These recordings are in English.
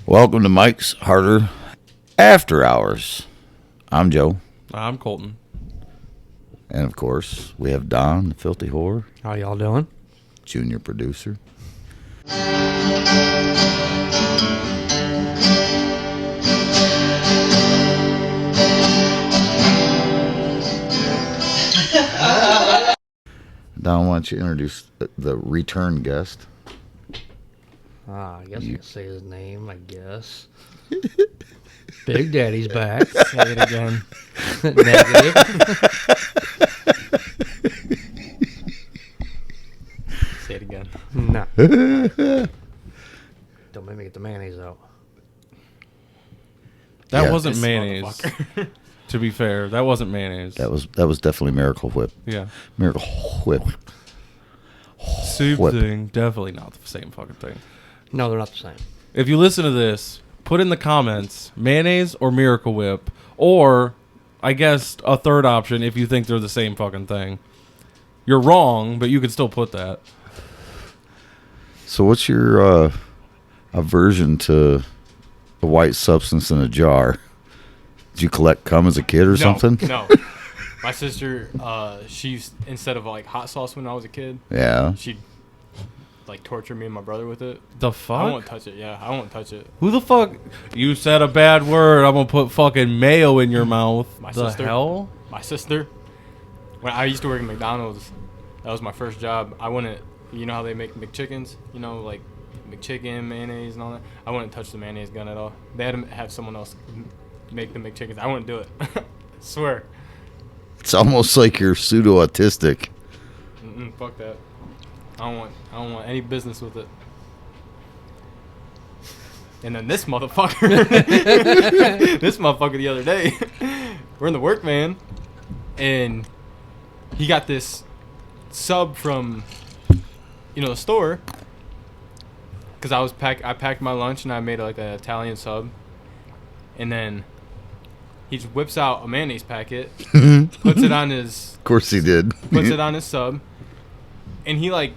Welcome to Mike's Harder After Hours. I'm Joe. I'm Colton. And of course, we have Don, the filthy whore. How y'all doing? Junior producer. Don, why don't you introduce the return guest? I guess I can say his name, I guess. Big Daddy's back. Say it again. Negative. Say it again. No. Don't make me get the mayonnaise out. That wasn't mayonnaise. To be fair, that wasn't mayonnaise. That was definitely Miracle Whip. Yeah. Miracle Whip. Same Whip. thing. Definitely not the same fucking thing. No, they're not the same. If you listen to this, put in the comments mayonnaise or Miracle Whip, or I guess a third option if you think they're the same fucking thing. You're wrong, but you can still put that. So what's your aversion to a white substance in a jar? Did you collect cum as a kid or something? No. My sister, she's, instead of like hot sauce when I was a kid, Yeah. she'd like torture me and my brother with it. The fuck? I won't touch it. Yeah, I won't touch it. Who the fuck? You said a bad word. I'm gonna put fucking mayo in your mouth. My the sister. hell? My sister, when I used to work at McDonald's, that was my first job. I wouldn't, you know how they make McChickens? You know, like McChicken, mayonnaise and all that? I wouldn't touch the mayonnaise gun at all. They had to have someone else make the McChickens. I wouldn't do it. I swear. It's almost like you're pseudo-autistic. Fuck that. I don't want any business with it. And then this motherfucker, the other day, we're in the work van, and he got this sub from, the store, because I packed my lunch and I made like an Italian sub, and then he just whips out a mayonnaise packet, puts it on his, Of course he did. puts it on his sub, and he like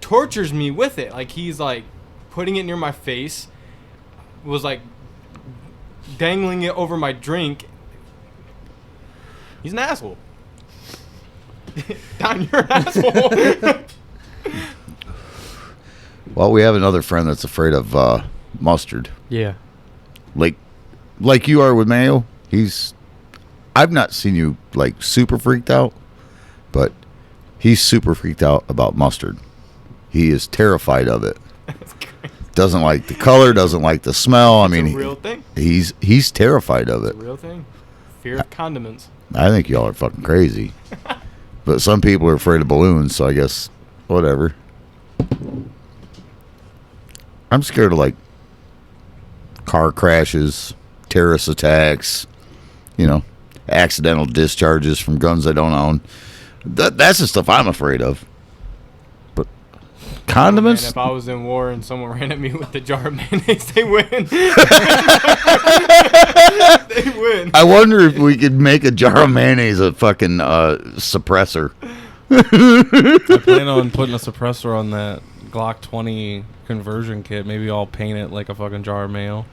tortures me with it. Like he's like putting it near my face, was like dangling it over my drink. He's an asshole. Don, you're an asshole. Well, we have another friend that's afraid of mustard. Yeah. Like you are with mayo. I've not seen you like super freaked out, but he's super freaked out about mustard. He is terrified of it. Doesn't like the color, doesn't like the smell. It's a real thing. He's terrified of it. It's a real thing. Fear of condiments. I think y'all are fucking crazy. But some people are afraid of balloons, so I guess whatever. I'm scared of like car crashes, terrorist attacks, accidental discharges from guns I don't own. That's the stuff I'm afraid of. But condiments? Man, if I was in war and someone ran at me with the jar of mayonnaise, they win. They win. I wonder if we could make a jar of mayonnaise a fucking suppressor. I plan on putting a suppressor on that Glock 20 conversion kit. Maybe I'll paint it like a fucking jar of mayo.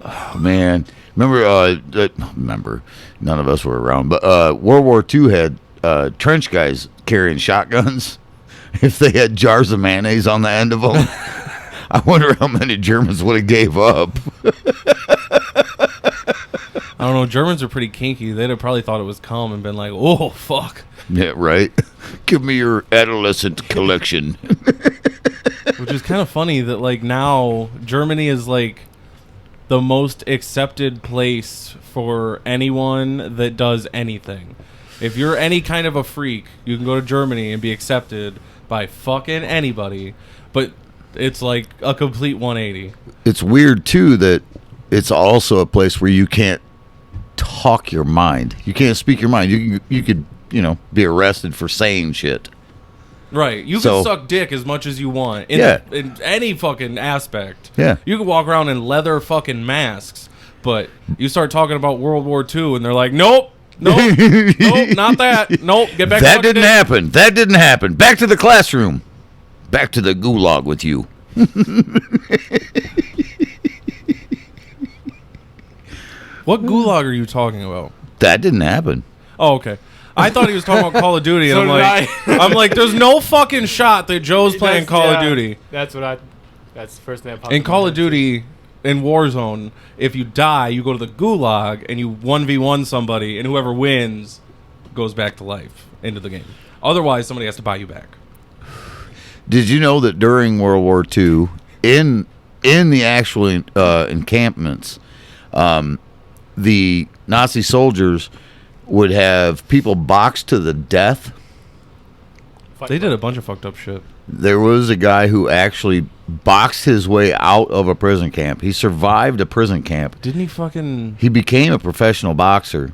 Oh, man. Remember, none of us were around, but World War II had trench guys carrying shotguns. If they had jars of mayonnaise on the end of them, I wonder how many Germans would have gave up. I don't know. Germans are pretty kinky. They'd have probably thought it was cum and been like, oh, fuck. Yeah, right. Give me your adolescent collection. Which is kind of funny that, like, now Germany is, like, the most accepted place for anyone that does anything. If you're any kind of a freak, you can go to Germany and be accepted by fucking anybody. But it's like a complete 180. It's weird, too, that it's also a place where you can't talk your mind. You can't speak your mind. You could, be arrested for saying shit. Right. You can suck dick as much as you want. In any fucking aspect. Yeah. You can walk around in leather fucking masks, but you start talking about World War II and they're like, nope, nope, not that. Nope, get back to That didn't happen. That didn't happen. Back to the classroom. Back to the gulag with you. What gulag are you talking about? That didn't happen. Oh, okay. I thought he was talking about Call of Duty, and So I'm did like, I. I'm like, there's no fucking shot that Joe's playing Call of Duty. That's the first thing that popped In in my Call of head, too. Duty, in Warzone, if you die, you go to the gulag and you 1v1 somebody, and whoever wins goes back to life into the game. Otherwise, somebody has to buy you back. Did you know that during World War II, in the actual encampments, the Nazi soldiers would have people boxed to the death? Fight They did a Club. bunch of fucked up shit. There was a guy who actually boxed his way out of a prison camp. He survived a prison camp. Didn't he fucking... He became a professional boxer,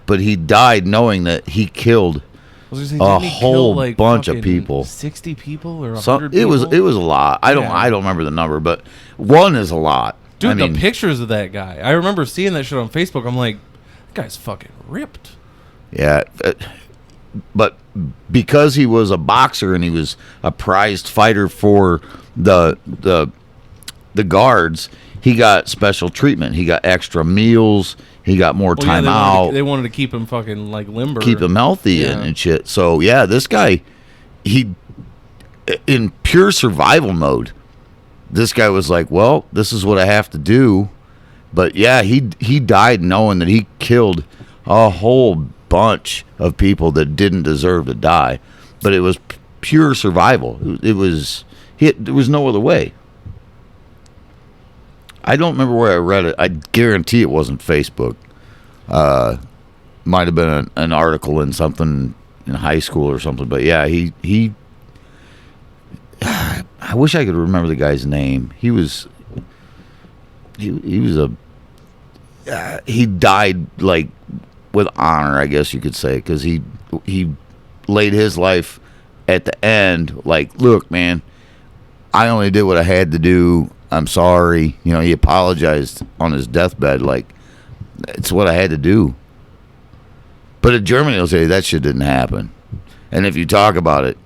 but he died knowing that he killed I was a gonna say, didn't he kill, whole like, bunch of fucking people. 60 people or 100 some. people? It was a lot. I don't remember the number, but one is a lot. Dude, I mean, the pictures of that guy. I remember seeing that shit on Facebook. I'm like, that guy's fucking ripped. yeah, but because he was a boxer and he was a prized fighter for the guards, he got special treatment. He got extra meals. He got more Well, time yeah, out. they wanted to keep him fucking like limber. Keep him healthy Yeah. and shit. So yeah, this guy, he in pure survival mode. This guy was like, well, this is what I have to do. But yeah, he died knowing that he killed a whole bunch of people that didn't deserve to die. But it was pure survival. There was no other way. I don't remember where I read it. I guarantee it wasn't Facebook. Might have been an article in something in high school or something. But yeah, he I wish I could remember the guy's name. He was he died like with honor, I guess you could say, because he laid his life at the end like, look, man, I only did what I had to do. I'm sorry. You know, he apologized on his deathbed like, it's what I had to do. But in Germany, they'll say that shit didn't happen. And if you talk about it,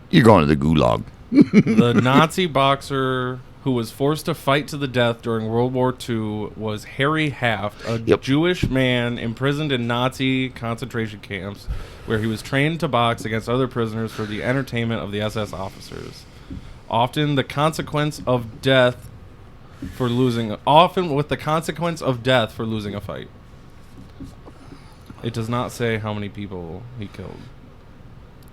you're going to the gulag. The Nazi boxer who was forced to fight to the death during World War II was Harry Haft, a Yep. Jewish man imprisoned in Nazi concentration camps where he was trained to box against other prisoners for the entertainment of the SS officers. Often with the consequence of death for losing a fight. It does not say how many people he killed.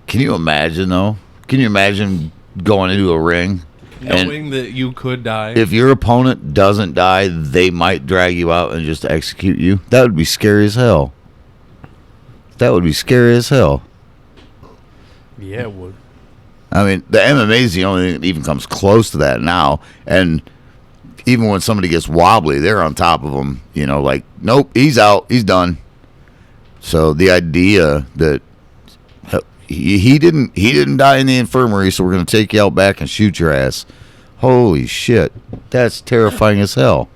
Can you imagine, though? Can you imagine going into a ring? Knowing that you could die. If your opponent doesn't die, they might drag you out and just execute you. That would be scary as hell. That would be scary as hell. Yeah, it would. I mean, the MMA is the only thing that even comes close to that now. And even when somebody gets wobbly, they're on top of them. You know, like, nope, he's out, he's done. So the idea that he didn't die in the infirmary, so we're going to take you out back and shoot your ass. Holy shit, that's terrifying as hell.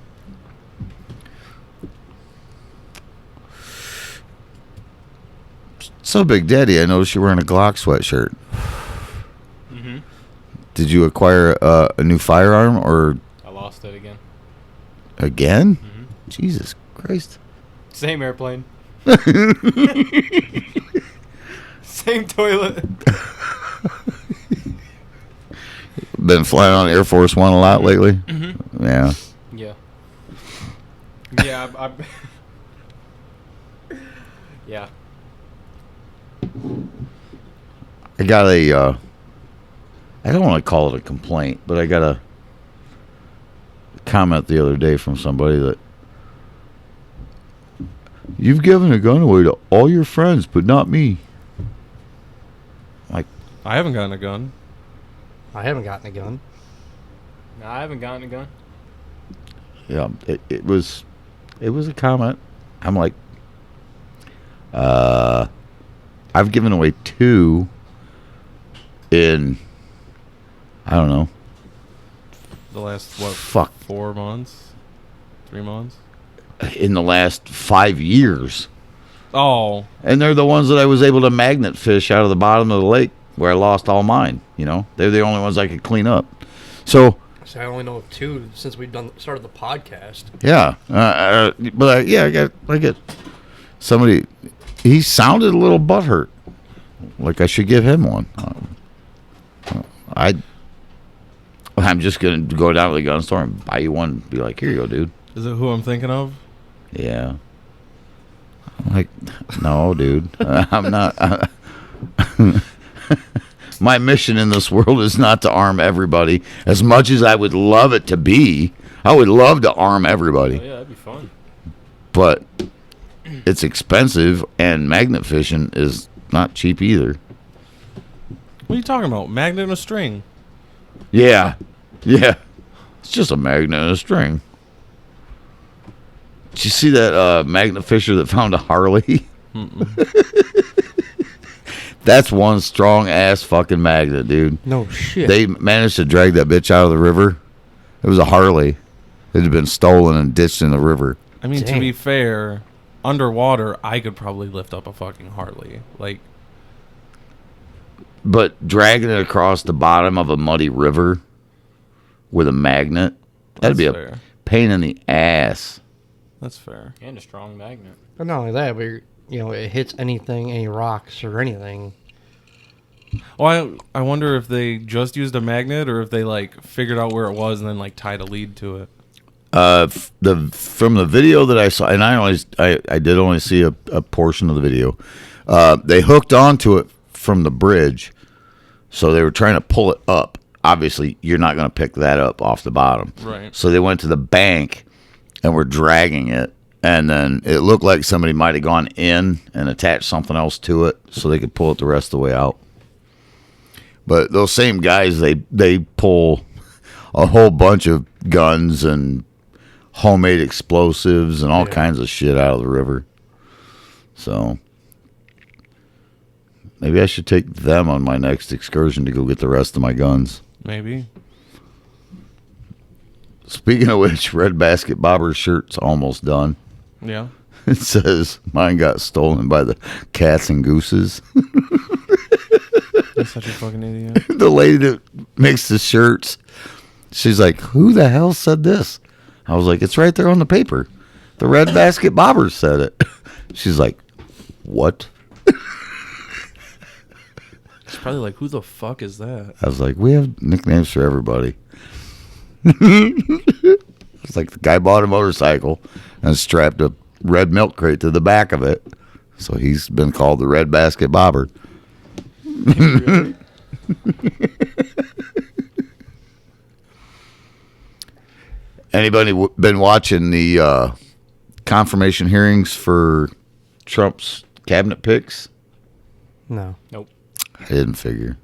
So, Big Daddy, I noticed you're wearing a Glock sweatshirt. Mm-hmm. Did you acquire a new firearm or I lost it again. again? Mm-hmm. Jesus Christ. Same airplane. Same toilet. Been flying on Air Force One a lot lately? Mm-hmm. Yeah. Yeah. Yeah. Yeah. I got a, I don't want to call it a complaint, but I got a comment the other day from somebody that you've given a gun away to all your friends, but not me. Like, I haven't gotten a gun. I haven't gotten a gun. No, I haven't gotten a gun. yeah, it was a comment. I'm like, I've given away 2 in, I don't know, The last, fuck, 4 months? 3 months? in the last 5 years. Oh. And they're the ones that I was able to magnet fish out of the bottom of the lake where I lost all mine. You know, they're the only ones I could clean up. So So I only know of 2 since we've started the podcast. Yeah, but I get somebody. He sounded a little butthurt, like I should give him one. I'm just gonna go down to the gun store and buy you one. And be like, here you go, dude. Is it who I'm thinking of? Yeah. I'm like, no, dude. I'm not. My mission in this world is not to arm everybody. As much as I would love it to be, I would love to arm everybody. Oh, yeah, that'd be fun. But it's expensive, and magnet fishing is not cheap either. What are you talking about? Magnet and a string. Yeah. It's just a magnet and a string. Did you see that magnet fisher that found a Harley? That's one strong ass fucking magnet, dude. No shit. They managed to drag that bitch out of the river. It was a Harley. It had been stolen and ditched in the river. I mean, Dang. to be fair, underwater, I could probably lift up a fucking Harley. Like, But dragging it across the bottom of a muddy river with a magnet, that'd be a fair. pain in the ass. That's fair. And a strong magnet. But not only that, but it hits anything, any rocks or anything. Well, I wonder if they just used a magnet or if they like figured out where it was and then like tied a lead to it. From the video that I saw, and I did only see a portion of the video. They hooked onto it from the bridge, so they were trying to pull it up. Obviously, you're not going to pick that up off the bottom, Right. So they went to the bank and were dragging it, and then it looked like somebody might have gone in and attached something else to it, so they could pull it the rest of the way out. But those same guys, they pull a whole bunch of guns and homemade explosives and all kinds of shit out of the river. So maybe I should take them on my next excursion to go get the rest of my guns. Maybe. Speaking of which, Red Basket Bobber's shirt's almost done. Yeah. It says, mine got stolen by the cats and gooses. You're such a fucking idiot. The lady that makes the shirts, she's like, who the hell said this? I was like, it's right there on the paper. The Red Basket Bobbers said it. She's like, what? It's probably like, who the fuck is that? I was like, we have nicknames for everybody. It's like the guy bought a motorcycle and strapped a red milk crate to the back of it. So he's been called the Red Basket Bobber. Anybody been watching the confirmation hearings for Trump's cabinet picks? No. Nope. I didn't figure.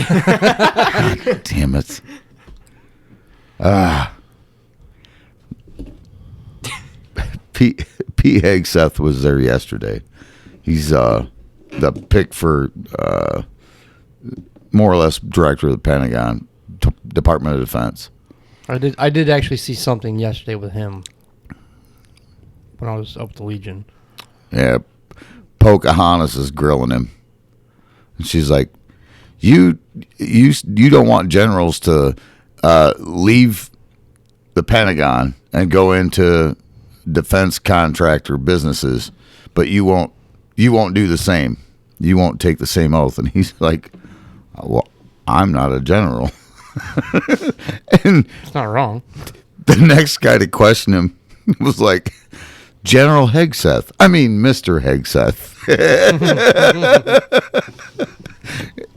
God damn it. Pete Hegseth was there yesterday. He's the pick for more or less director of the Pentagon, Department of Defense. I did actually see something yesterday with him when I was up at the Legion. Yeah, Pocahontas is grilling him, and she's like, "You don't want generals to leave the Pentagon and go into defense contractor businesses, but you won't do the same. You won't take the same oath." And he's like, "Well, I'm not a general." And It's not wrong. the next guy to question him was like, General Hegseth. I mean, Mr. Hegseth.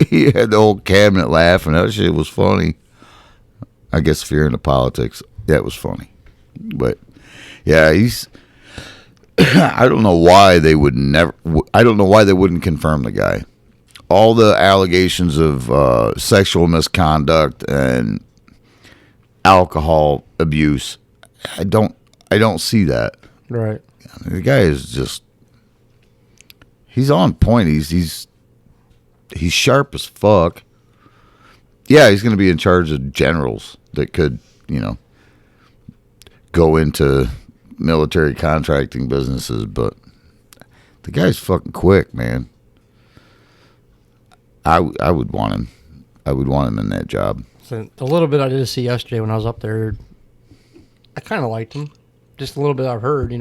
He had the whole cabinet laughing. That shit was funny. I guess if you're into politics, that was funny. But yeah, he's. I don't know why they would never. I don't know why they wouldn't confirm the guy. All the allegations of sexual misconduct and alcohol abuse. I don't see that. Right. The guy is just. He's on point. He's sharp as fuck. Yeah, he's going to be in charge of generals that could, go into military contracting businesses, but the guy's fucking quick, man. I would want him. I would want him in that job. So the little bit I did see yesterday when I was up there, I kind of liked him. Just a little bit I've heard,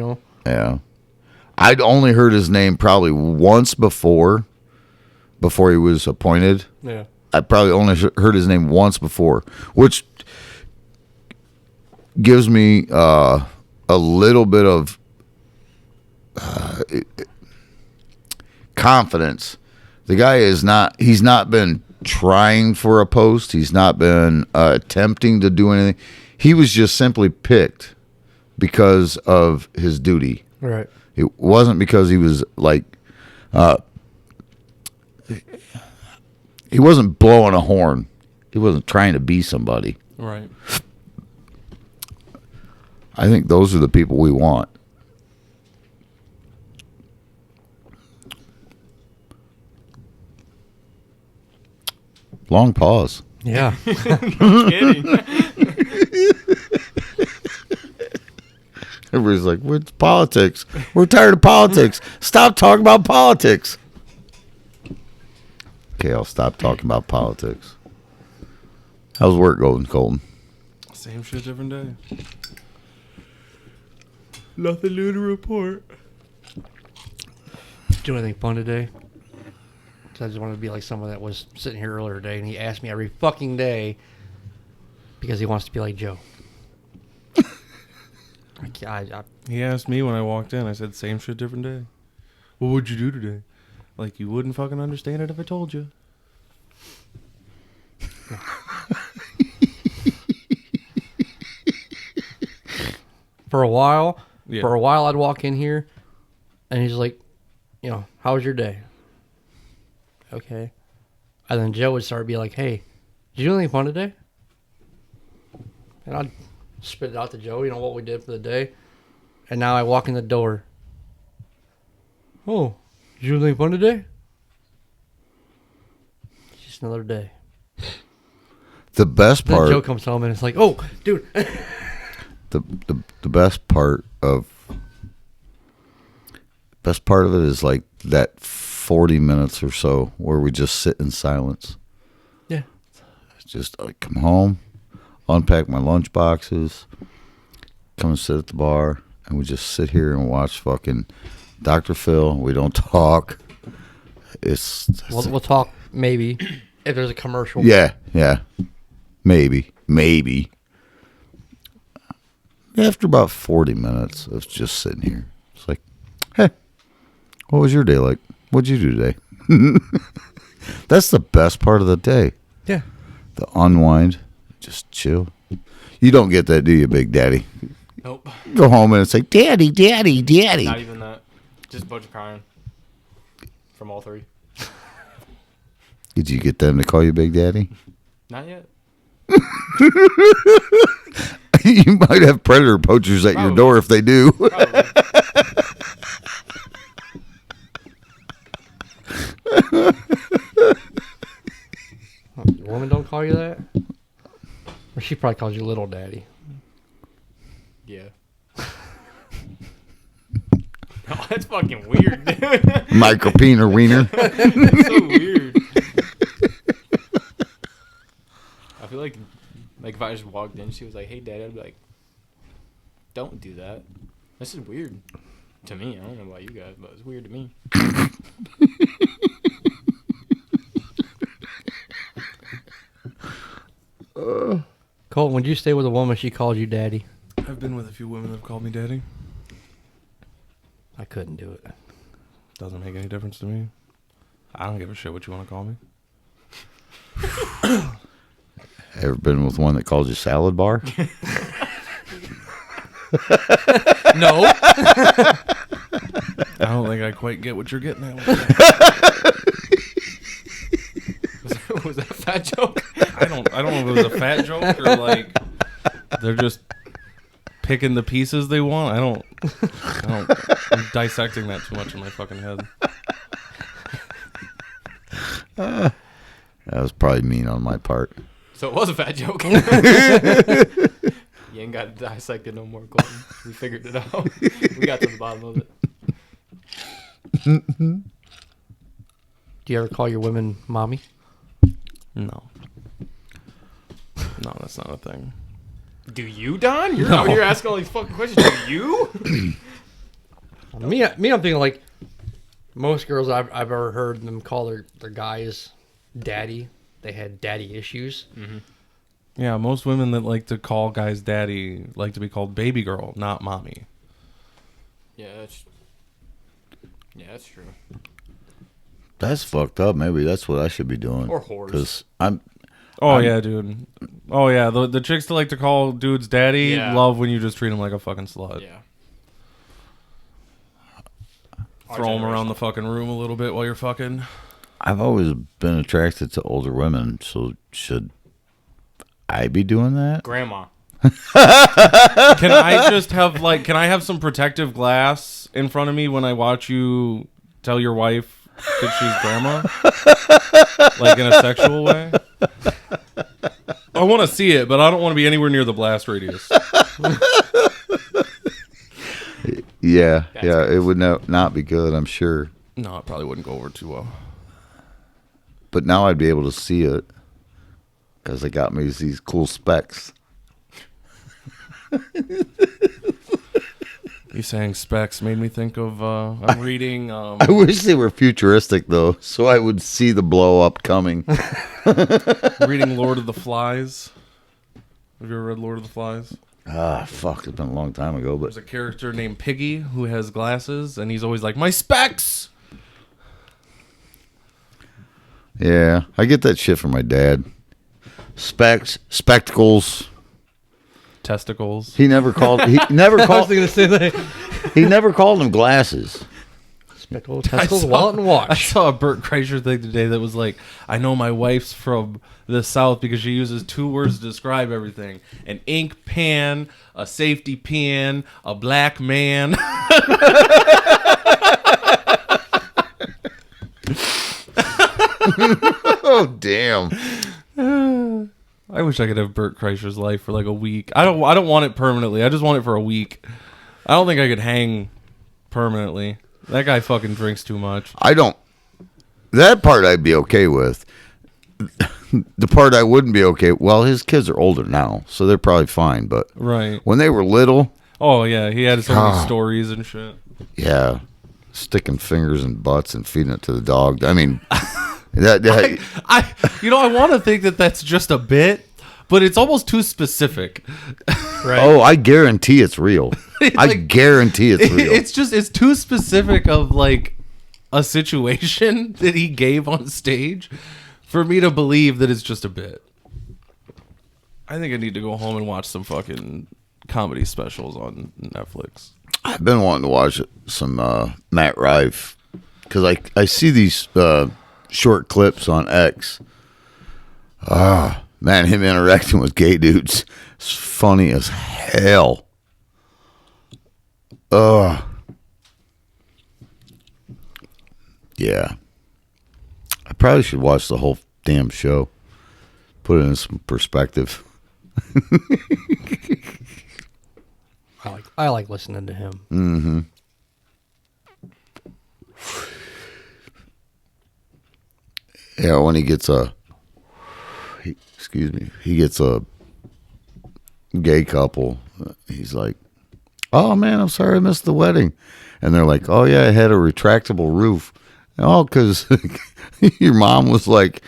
Yeah. I'd only heard his name probably once before he was appointed. Yeah. I probably only heard his name once before, which gives me a little bit of confidence. The guy he's not been trying for a post. He's not been attempting to do anything. He was just simply picked because of his duty. Right. It wasn't because he was like, he wasn't blowing a horn. He wasn't trying to be somebody. Right. I think those are the people we want. Long pause. Yeah. Kidding. Everybody's like, "What's politics? We're tired of politics. Stop talking about politics." Okay, I'll stop talking about politics. How's work going, Colton? Same shit, different day. Nothing new to report. Do anything fun today? 'Cause I just wanted to be like someone that was sitting here earlier today, and he asked me every fucking day because he wants to be like Joe. He asked me when I walked in. I said, same shit, different day. What would you do today? Like, you wouldn't fucking understand it if I told you. For a while, Yeah. I'd walk in here, and he's like, how was your day? Okay. And then Joe would start to be like, hey, did you do anything fun today? And I'd spit it out to Joe, what we did for the day. And now I walk in the door. Oh, did you do anything fun today? It's just another day. The best Then part. Joe comes home and it's like, oh, dude. The best part of it is like that 40 minutes or so where we just sit in silence. Yeah. It's just I come home, unpack my lunch boxes, come and sit at the bar, and we just sit here and watch fucking Dr. Phil. We don't talk. We'll talk maybe if there's a commercial. Yeah. Maybe. After about 40 minutes of just sitting here, it's like, hey, what was your day like? What'd you do today? That's the best part of the day. Yeah. The unwind, just chill. You don't get that, do you, Big Daddy? Nope. Go home and it's like, Daddy. Not even that. Just a bunch of crying. From all three. Did you get them to call you Big Daddy? Not yet. You might have predator poachers at your door if they do. Probably. Your woman don't call you that? Or she probably calls you little daddy. Yeah. Oh, that's fucking weird, dude. Micropeen or wiener. That's so weird. I feel like if I just walked in, she was like, "Hey, Dad," I'd be like, "Don't do that. This is weird to me. I don't know about you guys, but it's weird to me." Colton, would you stay with a woman she called you daddy? I've been with a few women that have called me daddy. I couldn't do it. Doesn't make any difference to me. I don't give a shit what you want to call me. Ever been with one that calls you salad bar? No. I don't think I quite get what you're getting at with that. Was that a fat joke? I don't know if it was a fat joke or like they're just picking the pieces they want. I'm dissecting that too much in my fucking head. That was probably mean on my part. So it was a fat joke. You ain't got to dissect it no more, Colton. We figured it out. We got to the bottom of it. Do you ever call your women mommy? No. No, that's not a thing. Do you, Don? You're out here asking all these fucking questions. Do you? Me, I'm thinking like most girls I've ever heard them call their guys daddy. They had daddy issues. Mm-hmm. Yeah, most women that like to call guys daddy like to be called baby girl, not mommy. Yeah, that's true. That's fucked up. Maybe that's what I should be doing. Or whores. Because Oh yeah, dude. Oh yeah, the chicks that like to call dudes daddy Yeah. love when you just treat them like a fucking slut. Yeah. Throw them around the fucking room a little bit while you're fucking. I've always been attracted to older women, so should I be doing that? Grandma. Can I just have can I have some protective glass in front of me when I watch you tell your wife that she's grandma? Like in a sexual way? I want to see it, but I don't want to be anywhere near the blast radius. Yeah, That's yeah, good. it would not be good, I'm sure. No, it probably wouldn't go over too well. But now I'd be able to see it because they got me these cool specs. You saying specs made me think of I'm reading I wish they were futuristic though, so I would see the blow up coming. reading Lord of the Flies. Have you ever read Lord of the Flies? Fuck, it's been a long time ago, but There's a character named Piggy who has glasses, and he's always like, my specs! yeah, I get that shit from my dad. Specs, spectacles. Testicles. He never called. He never I was called. thinking the same thing. He never called them glasses. Spectacle, testicles, wallet, and I watch. saw a Burt Kreischer thing today that was like, I know my wife's from the South because she uses 2 words to describe everything. An ink pan, a safety pin, a black man. Oh damn! I wish I could have Burt Kreischer's life for like a week. I don't want it permanently. I just want it for a week. I don't think I could hang permanently. That guy fucking drinks too much. I don't. That part I'd be okay with. The part I wouldn't be okay. Well, his kids are older now, so they're probably fine. But Right. when they were little, Oh yeah, he had so many God. stories and shit. yeah, sticking fingers in butts and feeding it to the dog. I mean, that I want to think that that's just a bit, but it's almost too specific. Right. oh, I guarantee it's real. I Like, guarantee it's real. It's too specific of like a situation that he gave on stage for me to believe that it's just a bit. I think I need to go home and watch some fucking comedy specials on Netflix. I've been wanting to watch some Matt Rife because I see these short clips on X. Man, him interacting with gay dudes is funny as hell. Yeah. I probably should watch the whole damn show. Put it in some perspective. I like listening to him. Mm-hmm. Yeah, when he gets he gets a gay couple. He's like, "Oh man, I'm sorry I missed the wedding," and they're like, "Oh yeah, it had a retractable roof." Oh, because your mom was like,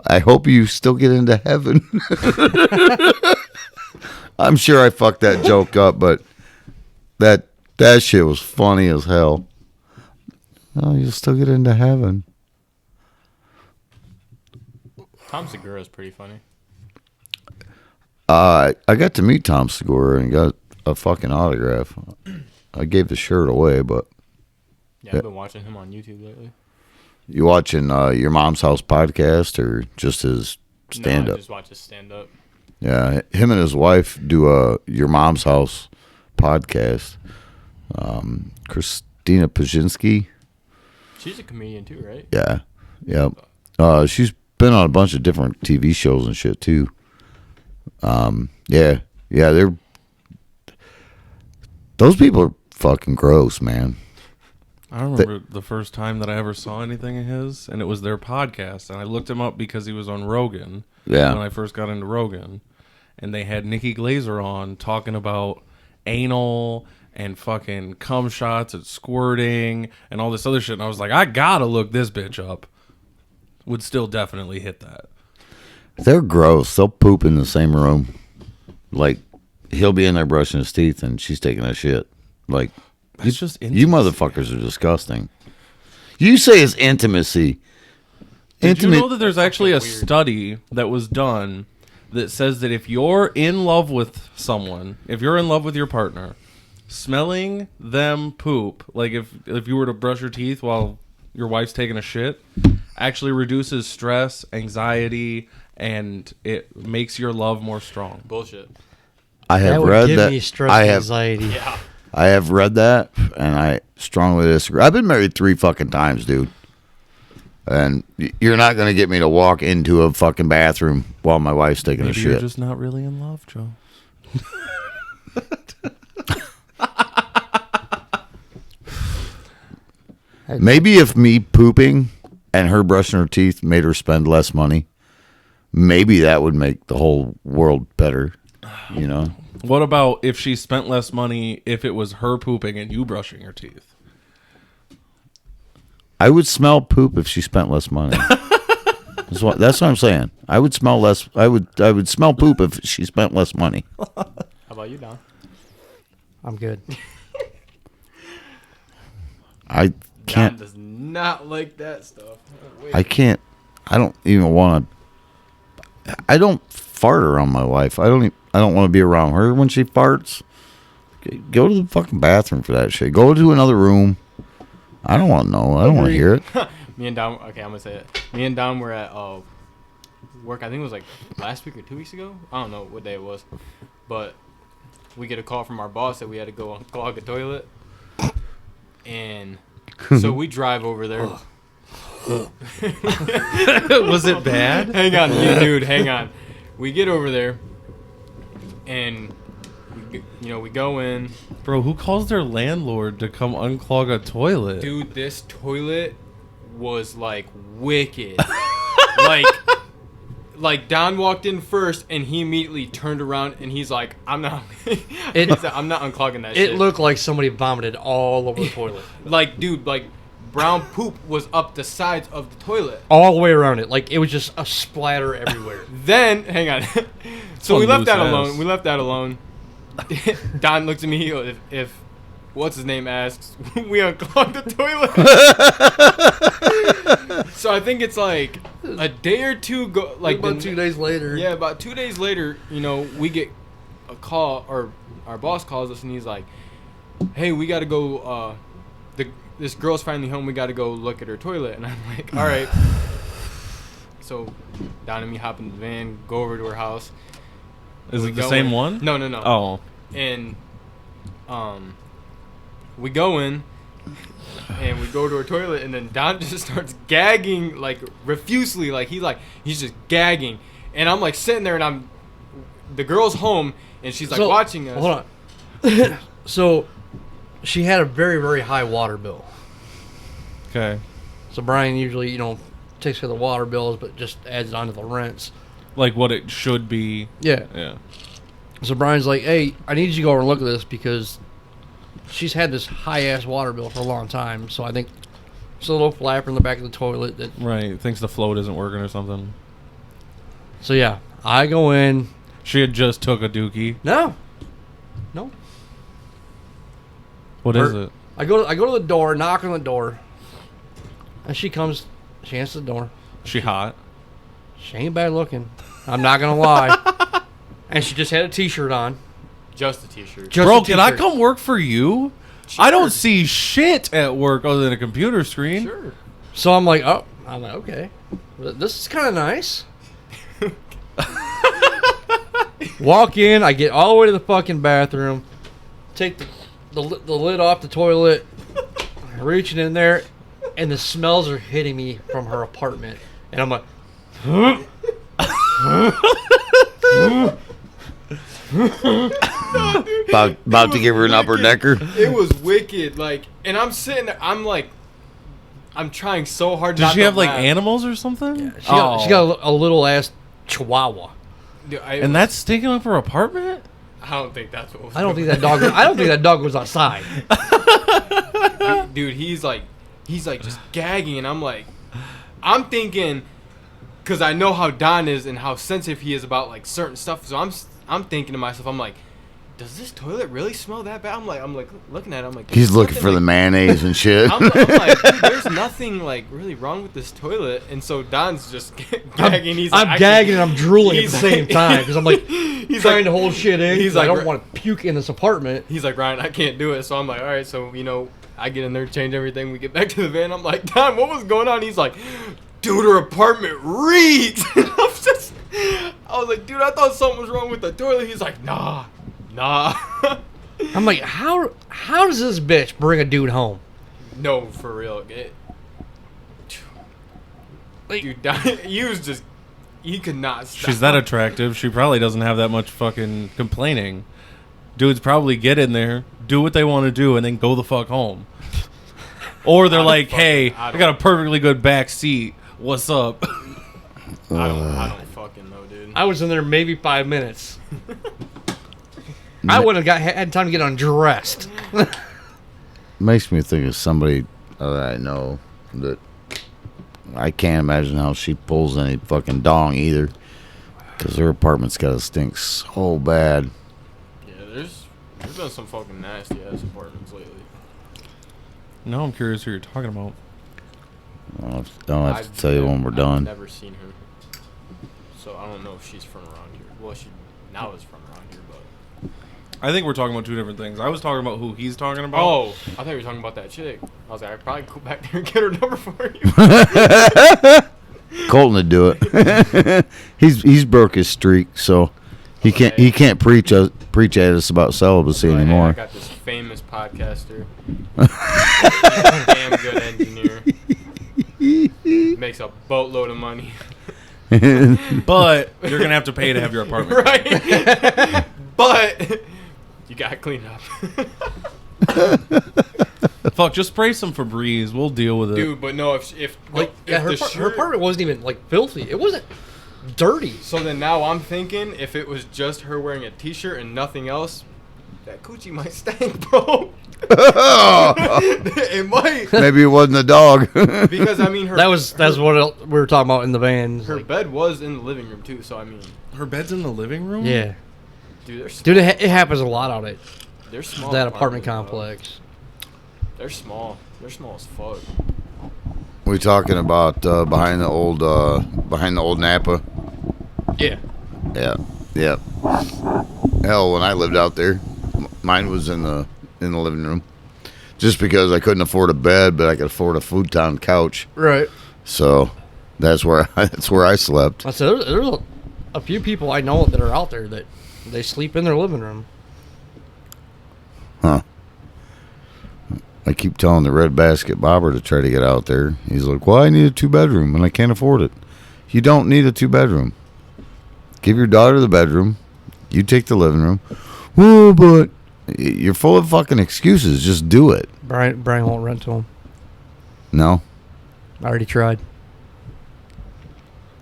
"I hope you still get into heaven." I'm sure I fucked that joke up, but that shit was funny as hell. Oh, you'll still get into heaven. Tom Segura is pretty funny. I got to meet Tom Segura and got a fucking autograph. I gave the shirt away, but Yeah, I've been watching him on YouTube lately. you watching Your Mom's House podcast or just his stand No, I up? just watch his stand up. Yeah, him and his wife do a Your Mom's House podcast. Christina Pajinski. She's a comedian too, right? Yeah, yeah. She's been on a bunch of different TV shows and shit too. Yeah. Those people are fucking gross, man. I remember the first time that I ever saw anything of his, and it was their podcast. And I looked him up because he was on Rogan when Yeah, I first got into Rogan. and they had Nikki Glazer on talking about anal and fucking cum shots and squirting and all this other shit. And I was like, I gotta look this bitch up. Would still definitely hit that. They're gross. They'll poop in the same room. Like, he'll be in there brushing his teeth and she's taking a shit. Like, It's just you motherfuckers are disgusting. You say it's intimacy. Did you know that there's actually a study that was done that says that if you're in love with someone, if you're in love with your partner, smelling them poop, like if you were to brush your teeth while your wife's taking a shit, actually reduces stress, anxiety, and it makes your love more strong. Bullshit. I have That would read give that. me stress I and have. anxiety. Yeah. I have read that, and I strongly disagree. I've been married 3 fucking times, dude. And you're not going to get me to walk into a fucking bathroom while my wife's taking Maybe a you're shit. just not really in love, Joe. Maybe if me pooping and her brushing her teeth made her spend less money, maybe that would make the whole world better, you know? What about if she spent less money if it was her pooping and you brushing your teeth? I would smell poop if she spent less money. That's what I'm saying. I would smell less. I would smell poop if she spent less money. How about you, Don? I'm good. I Don can't. does not like that stuff. Oh, wait. I can't. I don't even want to. I don't fart around my wife. I don't want to be around her when she farts. Go to the fucking bathroom for that shit. Go to another room. I don't want to know. I don't want to hear it. Me and Don. Okay, I'm gonna say it. Me and Don were at work. I think it was like last week or 2 weeks ago. I don't know what day it was, but we get a call from our boss that we had to go unclog a toilet, and so we drive over there. Was it bad? Hang on, dude. Hang on. We get over there, and we go in. Bro, who calls their landlord to come unclog a toilet? Dude, this toilet was like wicked. like Don walked in first, and he immediately turned around, and he's like, "I'm not, I'm not unclogging that shit." It looked like somebody vomited all over the toilet. like, dude, like brown poop was up the sides of the toilet. All the way around it. Like, it was just a splatter everywhere. Then, hang on. So Some we left loose that ass. alone. We left that alone. Don looks at me. If what's his name asks, we unclogged the toilet. So I think it's like a day or two go. Like about 2 days later. Yeah, about 2 days later, we get a call, or our boss calls us, and he's like, "Hey, we got to go. This girl's finally home. We got to go look at her toilet." And I'm like, "All right." So Don and me hop in the van, go over to her house. Is We it the go same in. one? No. Oh. And we go in, and we go to her toilet, and then Don just starts gagging, like profusely, like he's just gagging, and I'm like sitting there, and the girl's home, and she's like watching us. Hold on. So, she had a very, very high water bill. Okay. So Brian usually, takes care of the water bills, but just adds it onto the rents. Like what it should be. Yeah. Yeah. So Brian's like, "Hey, I need you to go over and look at this because she's had this high-ass water bill for a long time. So I think there's a little flapper in the back of the toilet that..." Right. Thinks the float isn't working or something. So yeah, I go in. She had just took a dookie. No. What is it? I go to the door, knock on the door, and she comes. She answers the door. She hot? She ain't bad looking. I'm not gonna lie. And she just had a t-shirt on. Just a t-shirt. Just Bro, a can I t-shirt. come work for you? Sure. I don't see shit at work other than a computer screen. Sure. So I'm like, okay, this is kind of nice. Walk in, I get all the way to the fucking bathroom, take the lid off the toilet, reaching in there, and the smells are hitting me from her apartment, and I'm like, About to give her an upper decker. It was wicked. Like, and I'm sitting there. I'm like, I'm trying so hard. Does not she to have like laugh. animals or something? she got a little ass chihuahua. Dude, And that's stinking up her apartment? I don't think that's what was I don't think that dog. I don't think that dog was outside. Dude, he's like just gagging, and I'm thinking, because I know how Don is and how sensitive he is about like certain stuff. So I'm thinking to myself, I'm like, does this toilet really smell that bad? I'm like looking at it. I'm like, He's looking for the mayonnaise and shit. I'm like, dude, there's nothing like really wrong with this toilet. And so Don's just gagging. I'm gagging and I'm drooling at the same time because I'm like he's trying like, to hold shit in. he's I like, don't want to puke in this apartment. He's like, Ryan, I can't do it. So I'm like, all right. So I get in there, change everything. We get back to the van. I'm like, Don, what was going on? He's like, dude, her apartment reeks. I was like, dude, I thought something was wrong with the toilet. He's like, nah. I'm like, how does this bitch bring a dude home? No, for real. Dude, he could not stop. She's that attractive. She probably doesn't have that much fucking complaining. Dudes probably get in there, do what they want to do, and then go the fuck home. Or they're like, hey, I got a perfectly good back seat. What's up? I don't fucking know, dude. I was in there maybe 5 minutes. I wouldn't have had time to get undressed. Makes me think of somebody that I know that I can't imagine how she pulls any fucking dong either, because her apartment's got to stink so bad. Yeah, there's been some fucking nasty ass apartments lately. Now I'm curious who you're talking about. I'll have to tell you when we're done. I've never seen her, so I don't know if she's from around here. Well, she now is from around here, but I think we're talking about two different things. I was talking about who he's talking about. oh, I thought you were talking about that chick. I was like, I'd probably go back there and get her number for you. Colton would do it. he's broke his streak, so he can't preach at us about celibacy Hey, I anymore. got this famous podcaster, damn good engineer, makes a boatload of money. But you're going to have to pay to have your apartment. Right? But you gotta clean it up. Fuck, just spray some Febreze. We'll deal with it. Dude, but no, if her apartment wasn't even like filthy. It wasn't dirty. So then now I'm thinking, if it was just her wearing a t-shirt and nothing else, that coochie might stink, bro. It might. Maybe it wasn't a dog. Because I mean, That's what we were talking about in the van. her bed was in the living room too. So I mean, Her bed's in the living room? Yeah, dude, they're small. dude, it happens a lot out at They're small. that apartment apartments, bro. complex. They're small. They're small as fuck. We talking about behind the old Napa? Yeah, Yeah. Hell, when I lived out there, mine was in the living room, just because I couldn't afford a bed, but I could afford a futon couch. right. So that's where I slept. I said there's a few people I know that are out there that they sleep in their living room. Huh. I keep telling the Red Basket Bobber to try to get out there. He's like, well, I need a 2-bedroom, and I can't afford it. You don't need a 2-bedroom. Give your daughter the bedroom. You take the living room. Oh, but you're full of fucking excuses. Just do it. Brian won't rent to him. No? I already tried.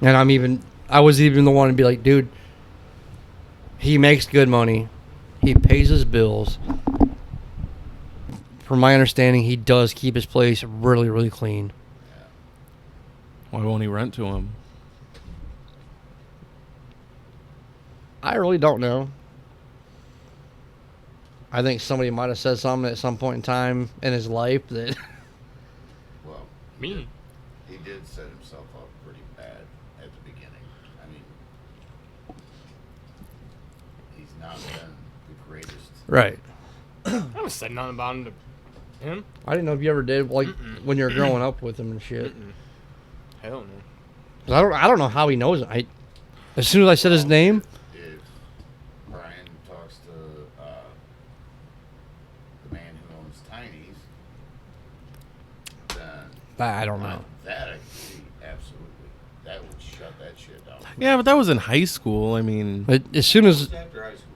And I was even the one to be like, dude, he makes good money. He pays his bills. From my understanding, he does keep his place really, really clean. Why won't he rent to him? I really don't know. I think somebody might have said something at some point in time in his life that... Well, Me? he did set himself up pretty bad at the beginning. I mean, he's not been the greatest. Right. I haven't said nothing about him to him. I didn't know if you ever did, like, when you were growing up with him and shit. Hell no. 'Cause I don't know how he knows it. As soon as I said his name... If Brian talks to the man who owns Tiny's, then I don't know. that I can see, absolutely. That would shut that shit down. Yeah, but that was in high school. I mean, But as soon as After high school.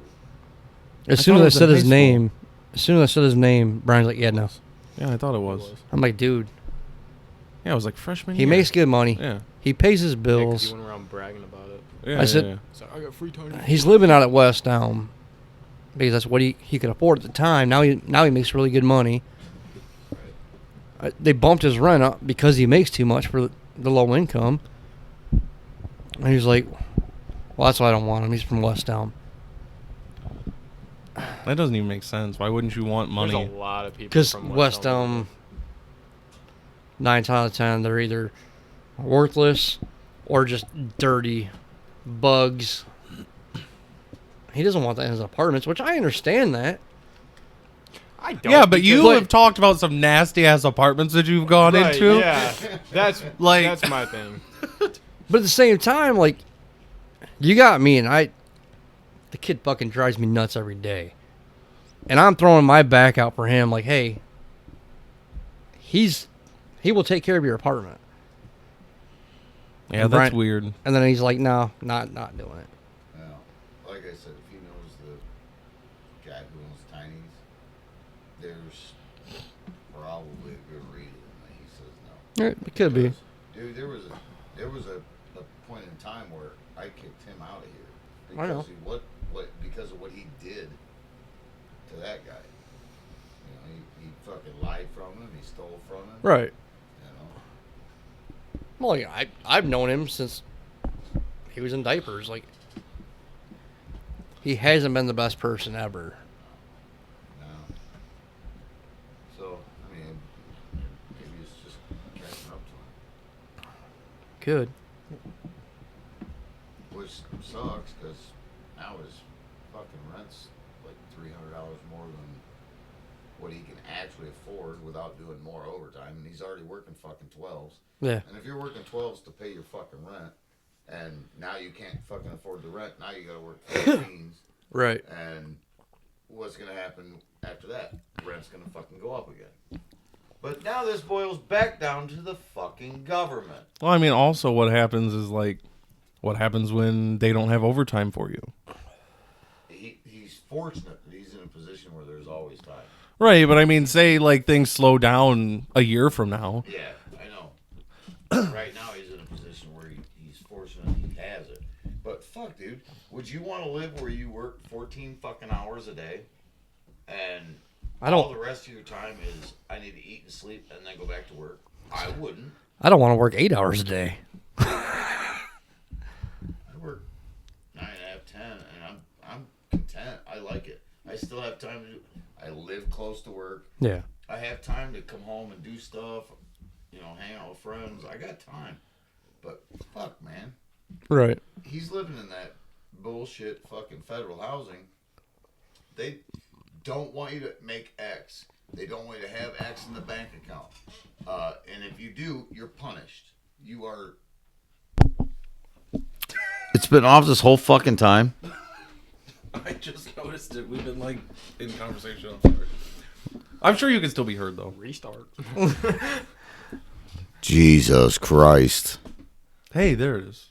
as I soon thought as it I said was in his high name, as soon as I said his name, Brian's like, yeah, no. yeah, I thought it was. I'm like, dude, Yeah, it was like freshman he year. makes good money. Yeah. He pays his Yeah, 'cause bills. he went around bragging about it. Yeah, I said- yeah. So I got free Tony. He's living out at West Elm because that's what he could afford at the time. Now he makes really good money. They bumped his rent up because he makes too much for the low income. And he's like, well, that's why I don't want him. He's from West Elm. That doesn't even make sense. Why wouldn't you want money? There's a lot of people Because from West Elm, 9 times out of 10, they're either worthless or just dirty bugs. He doesn't want that in his apartments, which I understand that. I don't. Yeah, but you But- have talked about some nasty ass apartments that you've gone Right, into. Yeah, that's Like- that's my thing. But at the same time, like, you got me, and the kid fucking drives me nuts every day. And I'm throwing my back out for him, like, hey, he will take care of your apartment. Yeah, And that's Brian- weird. And then he's like, no, not doing it. Now, like I said, if he knows the guy who owns Tiny's, there's probably a good reason that he says no. It could be. Dude, there was a point in time where I kicked him out of here I know. because because of what he did to that guy. You know, he fucking lied from him. He stole from him. Right. You know. Well, yeah, I've known him since he was in diapers. Like, he hasn't been the best person ever. No. So I mean, maybe it's just catching up to him, Could. which sucks because now his fucking rent's like $300 more than what he can actually afford without doing more overtime, and he's already working fucking 12s. Yeah. And if you're working 12s to pay your fucking rent, and now you can't fucking afford the rent, now you gotta work 14s, Right. and what's gonna happen after that? Rent's gonna fucking go up again. But now this boils back down to the fucking government. Well, I mean, also what happens is like, what happens when they don't have overtime for you? He's fortunate that he's in a position where there's always time. Right, but I mean, say like things slow down a year from now. Yeah, I know. Right now he's in a position where he's fortunate he has it. But fuck, dude, would you want to live where you work 14 fucking hours a day, and I all don't. the rest of your time is I need to eat and sleep and then go back to work? I wouldn't. I don't want to work 8 hours a day. I work 9.5, 10, and I'm content. I like it. I still have time to do. I live close to work. Yeah. I have time to come home and do stuff. You know, hang out with friends. I got time. But fuck, man. Right. He's living in that bullshit fucking federal housing. They don't want you to make X. They don't want you to have X in the bank account. And if you do, you're punished. You are. It's been off this whole fucking time. I just noticed it. We've been like in conversation. I'm sorry. I'm sure you can still be heard though. Restart. Jesus Christ. Hey, there it is.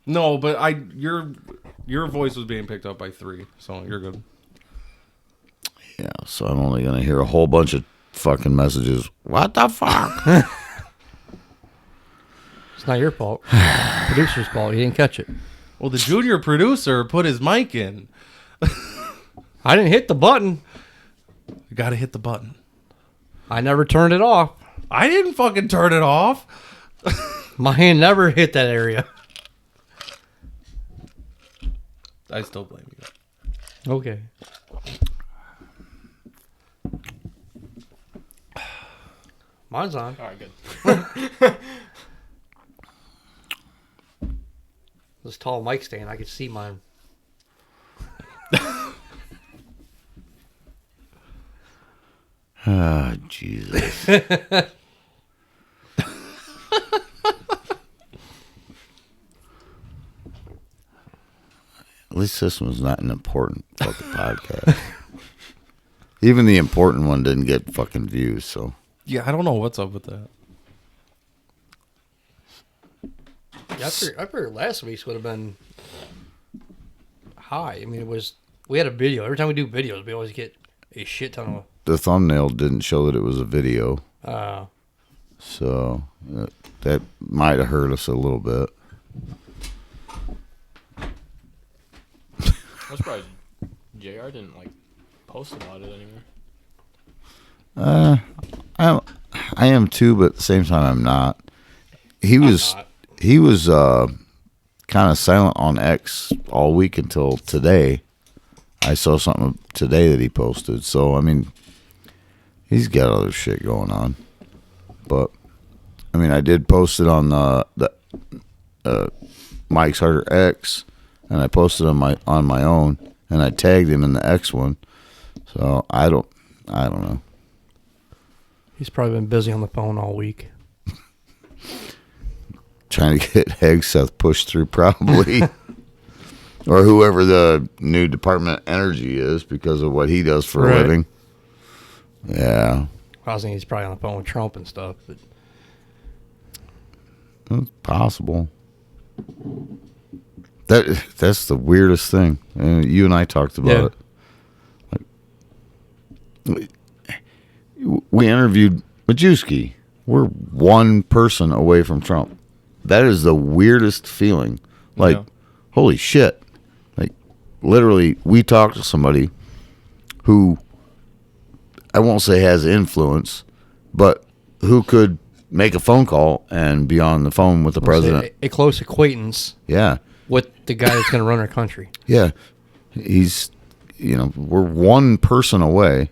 No, but your voice was being picked up by 3, so you're good. Yeah, so I'm only going to hear a whole bunch of fucking messages. What the fuck? It's not your fault. Producer's fault. He didn't catch it. Well, the junior producer put his mic in. I didn't hit the button. You gotta hit the button. I never turned it off. I didn't fucking turn it off. My hand never hit that area. I still blame you. Okay. Mine's on. All right, good. This tall mic stand, I could see mine. Ah, Jesus. At least this one's not an important fucking podcast. Even the important one didn't get fucking views, so. Yeah, I don't know what's up with that. Yeah, I figured last week's would have been high. I mean, we had a video. Every time we do videos, we always get a shit ton The thumbnail didn't show that it was a video, of. so that might have hurt us a little bit. I'm surprised JR didn't like post about it anymore. I am too, but at the same time, I'm not. He was not. kind of silent on X all week until today. I saw something today that he posted. So I mean, he's got other shit going on. But I mean, I did post it on the Mike's Harder X, and I posted on my own, and I tagged him in the X one. So I don't know. He's probably been busy on the phone all week. Trying to get Hegseth pushed through, probably. Or whoever the new Department of Energy is, because of what he does for a living. Yeah. I was thinking he's probably on the phone with Trump and stuff. But It's possible. That's the weirdest thing. You and I talked about it. We interviewed Majewski. We're one person away from Trump. That is the weirdest feeling. Like, holy shit. Like, literally, we talked to somebody who, I won't say has influence, but who could make a phone call and be on the phone with the president. A close acquaintance. Yeah. With the guy that's going to run our country. Yeah. He's, we're one person away.